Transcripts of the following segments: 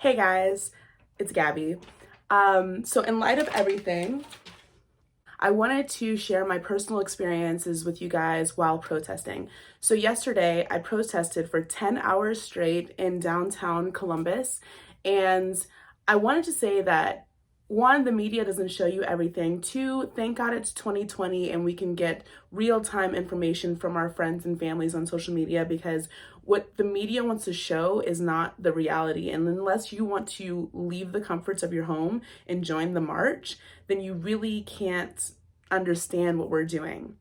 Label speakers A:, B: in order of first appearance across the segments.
A: Hey guys, it's Gabby. So in light of everything, I wanted to share my personal experiences with you guys while protesting. So yesterday, I protested for 10 hours straight in downtown Columbus, and I wanted to say that one, the media doesn't show you everything. Two, thank God it's 2020 and we can get real-time information from our friends and families on social media because what the media wants to show is not the reality. And unless you want to leave the comforts of your home and join the march, then you really can't understand what we're doing.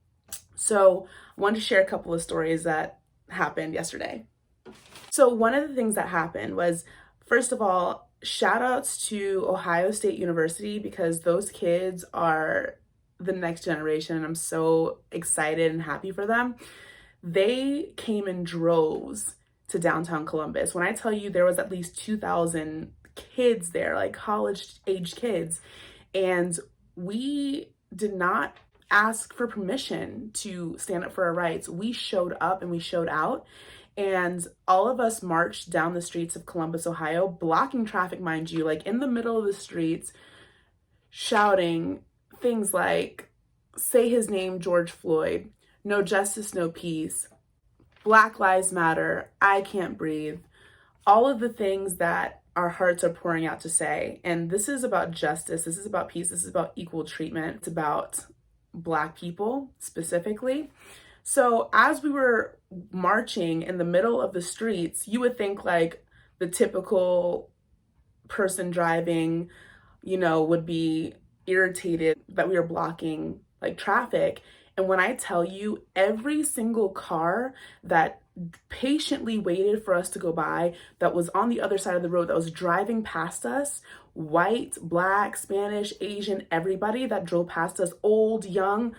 A: So I wanted to share a couple of stories that happened yesterday. So one of the things that happened was, first of all, shout outs to Ohio State University because those kids are the next generation and I'm so excited and happy for them. They came in droves to downtown Columbus. When I tell you there was at least 2,000 kids there, like college age kids, and we did not ask for permission to stand up for our rights. We showed up and we showed out. And all of us marched down the streets of Columbus, Ohio, blocking traffic, mind you, like in the middle of the streets, shouting things like, say his name, George Floyd, no justice, no peace, Black Lives Matter, I can't breathe, all of the things that our hearts are pouring out to say. And this is about justice, this is about peace, this is about equal treatment, it's about Black people specifically. So as we were marching in the middle of the streets, you would think like the typical person driving, would be irritated that we were blocking like traffic. And when I tell you, every single car that patiently waited for us to go by, that was on the other side of the road, that was driving past us, white, Black, Spanish, Asian, everybody that drove past us, old, young,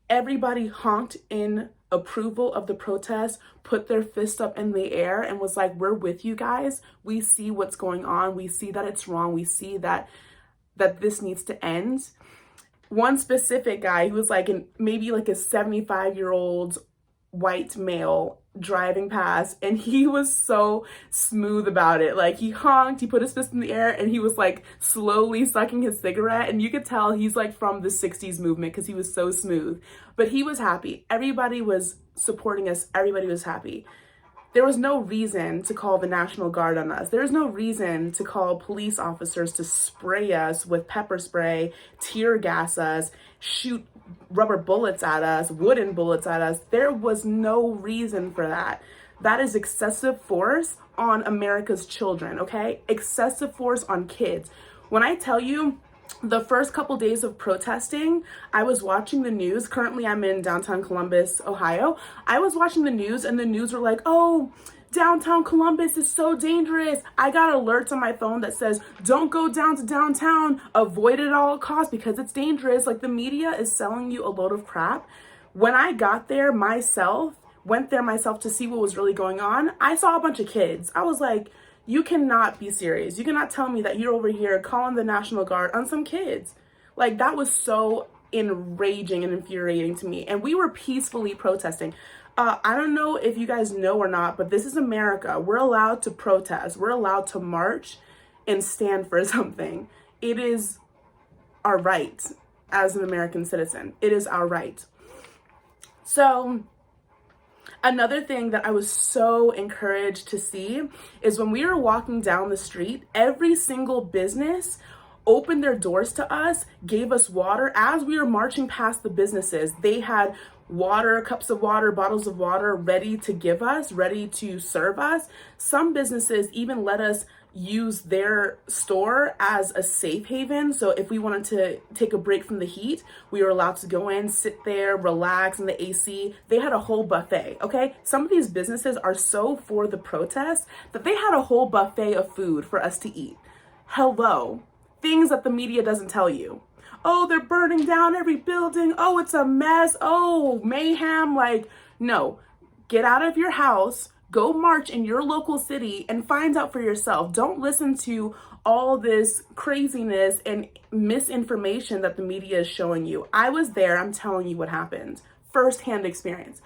A: everybody honked in approval of the protest, put their fist up in the air and was like, we're with you guys. We see what's going on. We see that it's wrong. We see that this needs to end. One specific guy who was like maybe like a 75-year-old white male driving past, and he was so smooth about it. Like he honked, he put his fist in the air, and he was like slowly sucking his cigarette, and you could tell he's like from the 60s movement because he was so smooth. But he was happy. Everybody was supporting us. Everybody was happy. There was no reason to call the National Guard on us. There's no reason to call police officers to spray us with pepper spray, tear gas us, shoot rubber bullets at us, wooden bullets at us. There was no reason for that. That is excessive force on America's children, okay? Excessive force on kids. When I tell you, the first couple days of protesting, I was watching the news. Currently, I'm in downtown Columbus, Ohio. I was watching the news and the news were like, oh, downtown Columbus is so dangerous. I got alerts on my phone that says, don't go down to downtown, avoid it at all costs because it's dangerous. Like the media is selling you a load of crap. When I got there went there myself to see what was really going on, I saw a bunch of kids. I was like, you cannot be serious. You cannot tell me that you're over here calling the National Guard on some kids. Like that was so enraging and infuriating to me. And we were peacefully protesting. I don't know if you guys know or not, but this is America. We're allowed to protest. We're allowed to march and stand for something. It is our right as an American citizen. It is our right. So another thing that I was so encouraged to see is when we were walking down the street, every single business opened their doors to us, gave us water. As we were marching past the businesses, they had water, cups of water, bottles of water ready to give us, ready to serve us. Some businesses even let us use their store as a safe haven. So if we wanted to take a break from the heat, we were allowed to go in, sit there, relax in the AC. They had a whole buffet, okay? Some of these businesses are so for the protest that they had a whole buffet of food for us to eat. Hello. Things that the media doesn't tell you. Oh, they're burning down every building. Oh, it's a mess. Oh, mayhem. Like, no, get out of your house, go march in your local city and find out for yourself. Don't listen to all this craziness and misinformation that the media is showing you. I was there. I'm telling you what happened. Firsthand experience.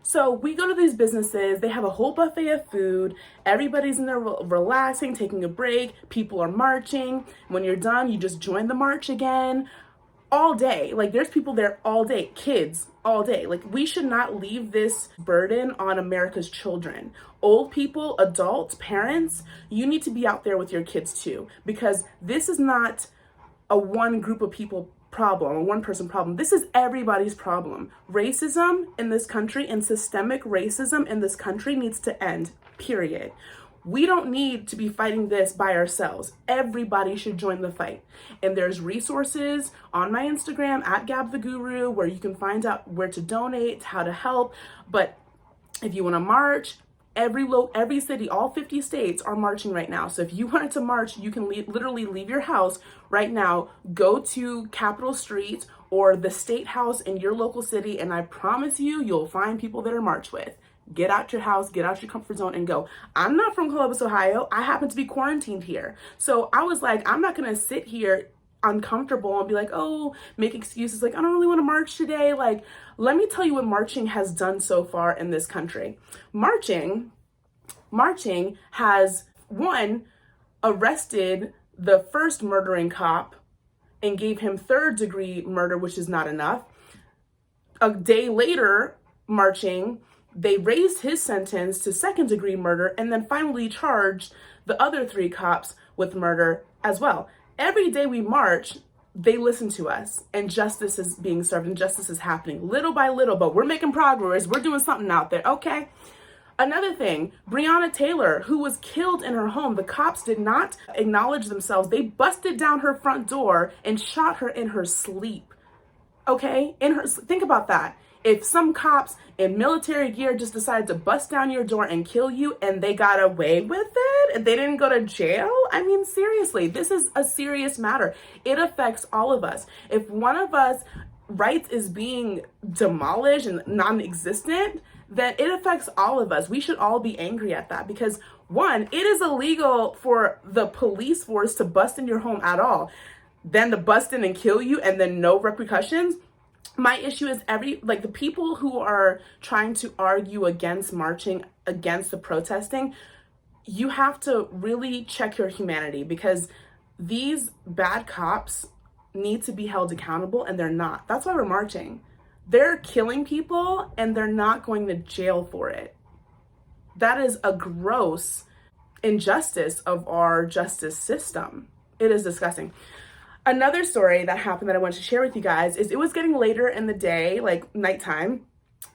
A: So we go to these businesses, they have a whole buffet of food, everybody's in there relaxing, taking a break, people are marching. When you're done, you just join the march again. All day. Like, there's people there all day, kids all day. Like, we should not leave this burden on America's children. Old people, adults, parents, you need to be out there with your kids too, because this is not a one group of people problem, a one person problem. This is everybody's problem. Racism in this country and systemic racism in this country needs to end, period. We don't need to be fighting this by ourselves. Everybody should join the fight. And there's resources on my Instagram at Gab the Guru where you can find out where to donate, how to help. But if you want to march, every city, all 50 states are marching right now. So if you wanted to march, you can literally leave your house right now, go to Capitol Street or the State House in your local city, and I promise you, you'll find people that are march with. Get out your house, get out your comfort zone and go. I'm not from Columbus, Ohio. I happen to be quarantined here. So I was like, I'm not gonna sit here uncomfortable and be like, oh, make excuses like, I don't really wanna march today. Like, let me tell you what marching has done so far in this country. Marching has, one, arrested the first murdering cop and gave him third-degree murder, which is not enough. A day later, marching, they raised his sentence to second-degree murder and then finally charged the other 3 cops with murder as well. Every day we march, they listen to us and justice is being served and justice is happening little by little, but we're making progress. We're doing something out there, okay? Another thing, Breonna Taylor, who was killed in her home, the cops did not acknowledge themselves. They busted down her front door and shot her in her sleep, okay? Think about that. If some cops in military gear just decided to bust down your door and kill you and they got away with it and they didn't go to jail, I mean, seriously, this is a serious matter. It affects all of us. If one of us rights is being demolished and non-existent, then it affects all of us. We should all be angry at that because, one, it is illegal for the police force to bust in your home at all. Then to bust in and kill you and then no repercussions. My issue is the people who are trying to argue against marching, against the protesting, you have to really check your humanity because these bad cops need to be held accountable and they're not. That's why we're marching. They're killing people and they're not going to jail for it. That is a gross injustice of our justice system. It is disgusting. Another story that happened that I wanted to share with you guys is it was getting later in the day, like nighttime,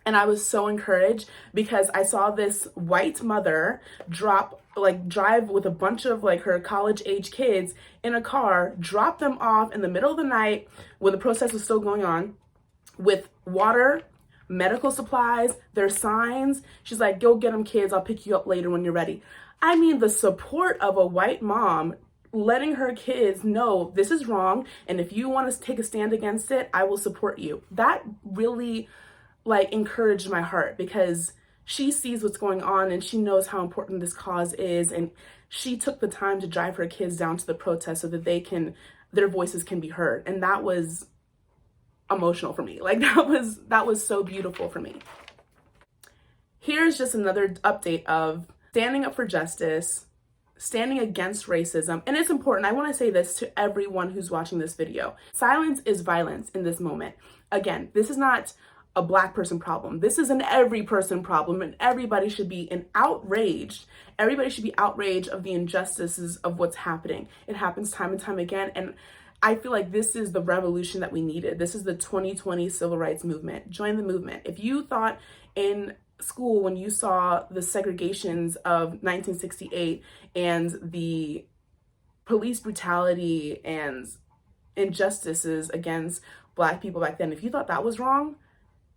A: and I was so encouraged because I saw this white mother drive with a bunch of her college age kids in a car, drop them off in the middle of the night when the protest was still going on with water, medical supplies, their signs. She's like, go get them kids. I'll pick you up later when you're ready. I mean, the support of a white mom letting her kids know this is wrong. And if you want to take a stand against it, I will support you. That really encouraged my heart because she sees what's going on and she knows how important this cause is. And she took the time to drive her kids down to the protest so that their voices can be heard. And that was emotional for me. That was so beautiful for me. Here's just another update of standing up for justice, standing against racism. And it's important. I want to say this to everyone who's watching this video. Silence is violence in this moment. Again, this is not a Black person problem. This is an every person problem and everybody should be outraged. Everybody should be outraged of the injustices of what's happening. It happens time and time again. And I feel like this is the revolution that we needed. This is the 2020 civil rights movement. Join the movement. If you thought in school when you saw the segregations of 1968 and the police brutality and injustices against Black people back then, if you thought that was wrong,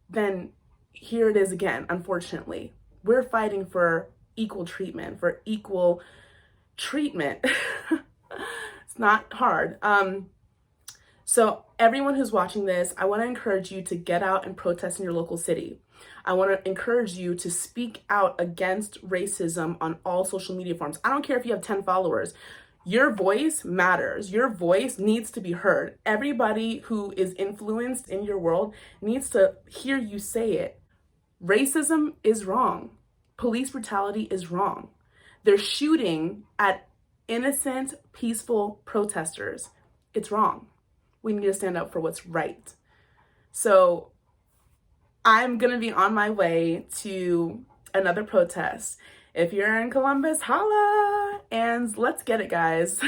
A: then here it is again, unfortunately. We're fighting for equal treatment, It's not hard. So everyone who's watching this, I want to encourage you to get out and protest in your local city. I want to encourage you to speak out against racism on all social media forms. I don't care if you have 10 followers. Your voice matters. Your voice needs to be heard. Everybody who is influenced in your world needs to hear you say it. Racism is wrong. Police brutality is wrong. They're shooting at innocent, peaceful protesters. It's wrong. We need to stand up for what's right. So I'm going to be on my way to another protest. If you're in Columbus, holla, and let's get it, guys.